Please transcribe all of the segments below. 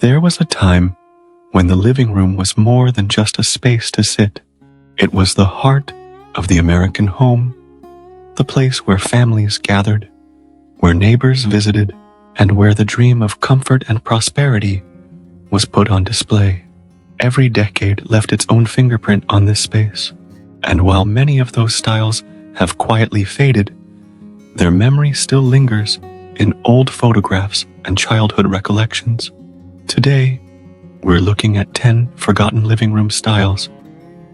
There was a time when the living room was more than just a space to sit. It was the heart of the American home, the place where families gathered, where neighbors visited, and where the dream of comfort and prosperity was put on display. Every decade left its own fingerprint on this space, and while many of those styles have quietly faded, their memory still lingers in old photographs and childhood recollections. Today, we're looking at 10 forgotten living room styles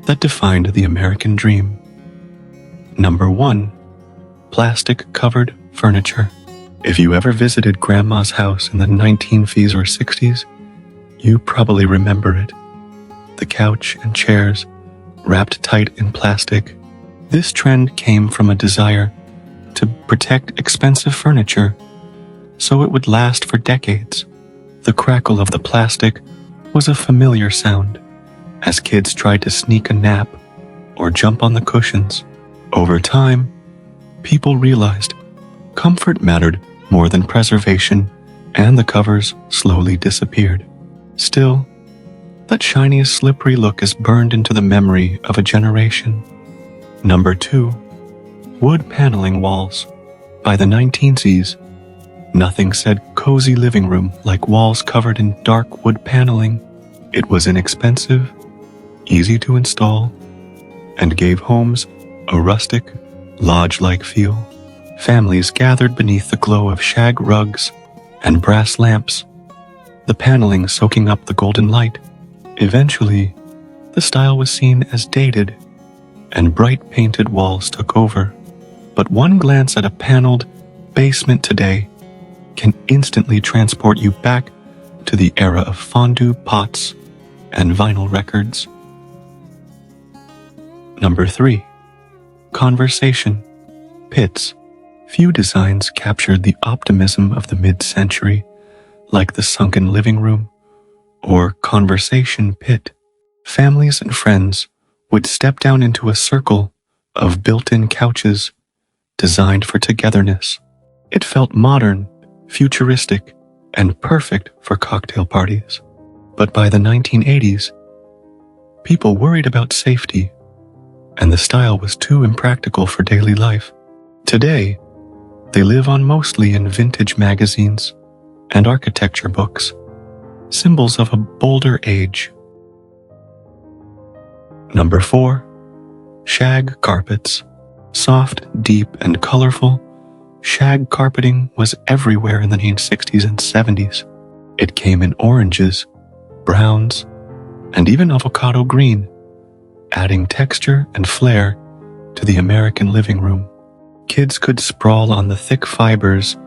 that defined the American dream. Number 1. Plastic-covered furniture. If you ever visited Grandma's house in the 1950s or 60s, you probably remember it. The couch and chairs wrapped tight in plastic. This trend came from a desire to protect expensive furniture so it would last for decades. The crackle of the plastic was a familiar sound as kids tried to sneak a nap or jump on the cushions. Over time, people realized comfort mattered more than preservation, and the covers slowly disappeared. Still, that shiny, slippery look is burned into the memory of a generation. Number 2. Wood paneling walls. By the 1960s, nothing said cozy living room like walls covered in dark wood paneling. It was inexpensive, easy to install, and gave homes a rustic, lodge-like feel. Families gathered beneath the glow of shag rugs and brass lamps, the paneling soaking up the golden light. Eventually, the style was seen as dated, and bright painted walls took over. But one glance at a paneled basement today can instantly transport you back to the era of fondue pots and vinyl records. Number 3. Conversation pits. Few designs captured the optimism of the mid-century, like the sunken living room or conversation pit. Families and friends would step down into a circle of built-in couches designed for togetherness. It felt modern, futuristic, and perfect for cocktail parties. But by the 1980s, people worried about safety, and the style was too impractical for daily life. Today, they live on mostly in vintage magazines and architecture books, symbols of a bolder age. Number 4. Shag carpets. Soft, deep, and colorful, shag carpeting was everywhere in the 1960s and 70s. It came in oranges, browns, and even avocado green, adding texture and flair to the American living room. Kids could sprawl on the thick fibers,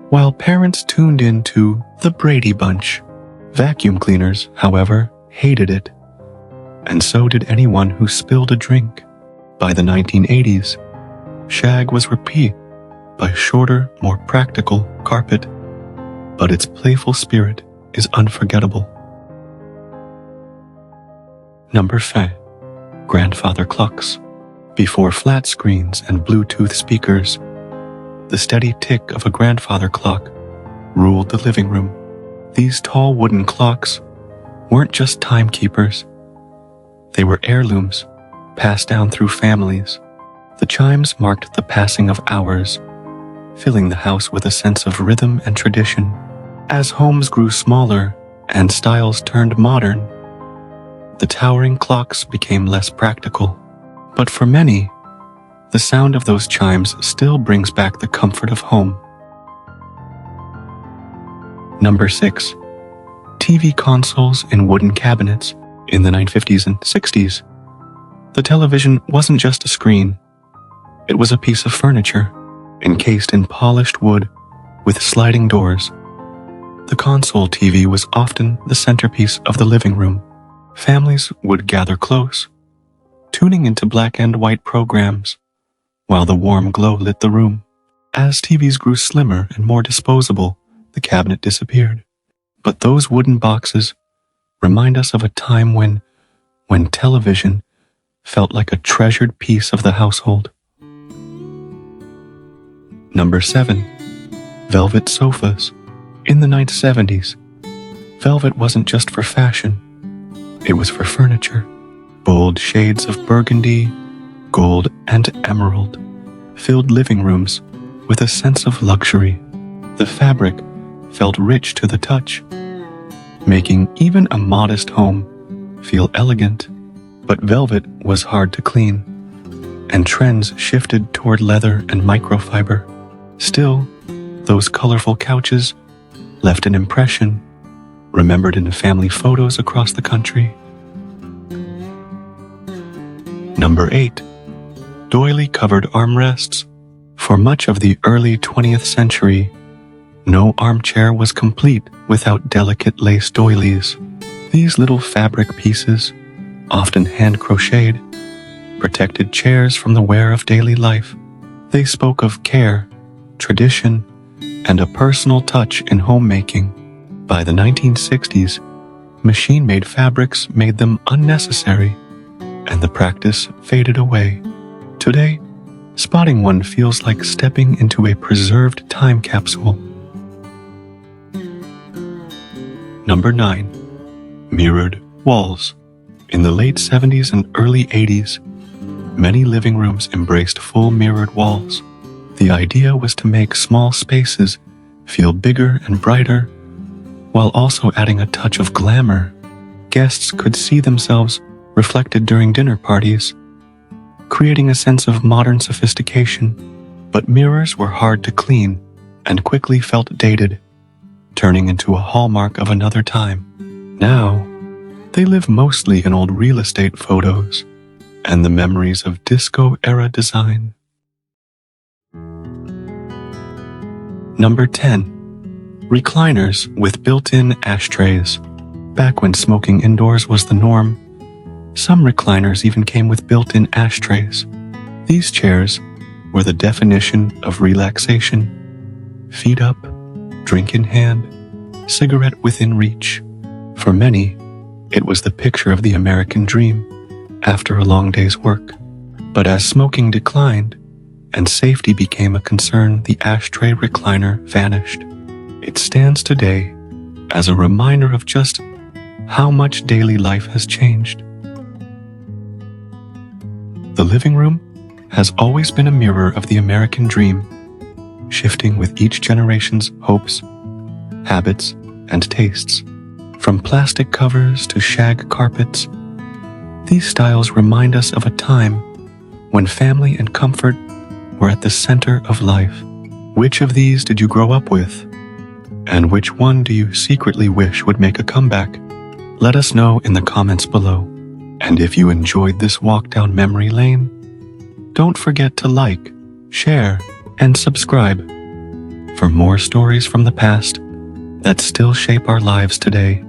while parents tuned into the Brady Bunch. Vacuum cleaners, however, hated it, and so did anyone who spilled a drink. By the 1980s, shag was replaced by shorter, more practical carpet, but its playful spirit is unforgettable. Number 5. Grandfather clocks. Before flat screens and Bluetooth speakers, the steady tick of a grandfather clock ruled the living room. These tall wooden clocks weren't just timekeepers. They were heirlooms passed down through families. The chimes marked the passing of hours, filling the house with a sense of rhythm and tradition. As homes grew smaller and styles turned modern, the towering clocks became less practical. But for many, the sound of those chimes still brings back the comfort of home. Number 6. TV consoles in wooden cabinets. In the 1950s and 60s, the television wasn't just a screen. It was a piece of furniture, encased in polished wood with sliding doors. The console TV was often the centerpiece of the living room. Families would gather close, tuning into black and white programs, while the warm glow lit the room. As TVs grew slimmer and more disposable, the cabinet disappeared. But those wooden boxes remind us of a time when television felt like a treasured piece of the household. Number 7. Velvet sofas. In the 1970s, Velvet wasn't just for fashion, it was for furniture. Bold shades of burgundy, gold, and emerald filled living rooms with a sense of luxury. The fabric felt rich to the touch, making even a modest home feel elegant. But velvet was hard to clean, and trends shifted toward leather and microfiber. Still, those colorful couches left an impression, remembered in family photos across the country. Number 8. Doily-covered armrests. For much of the early 20th century, no armchair was complete without delicate lace doilies. These little fabric pieces, often hand-crocheted, protected chairs from the wear of daily life. They spoke of care, tradition, and a personal touch in homemaking. By the 1960s, machine-made fabrics made them unnecessary, and the practice faded away. Today, spotting one feels like stepping into a preserved time capsule. Number 9. Mirrored walls. In the late 70s and early 80s, many living rooms embraced full mirrored walls. The idea was to make small spaces feel bigger and brighter, while also adding a touch of glamour. Guests could see themselves reflected during dinner parties, creating a sense of modern sophistication. But mirrors were hard to clean and quickly felt dated, turning into a hallmark of another time. Now, they live mostly in old real estate photos and the memories of disco-era design. Number 10. Recliners with built-in ashtrays. Back when smoking indoors was the norm, some recliners even came with built-in ashtrays. These chairs were the definition of relaxation. Feet up, drink in hand, cigarette within reach. For many, it was the picture of the American dream after a long day's work. But as smoking declined and safety became a concern, the ashtray recliner vanished. It stands today as a reminder of just how much daily life has changed. The living room has always been a mirror of the American dream, shifting with each generation's hopes, habits, and tastes. From plastic covers to shag carpets, these styles remind us of a time when family and comfort were at the center of life. Which of these did you grow up with? And which one do you secretly wish would make a comeback? Let us know in the comments below. And if you enjoyed this walk down memory lane, don't forget to like, share, and subscribe for more stories from the past that still shape our lives today.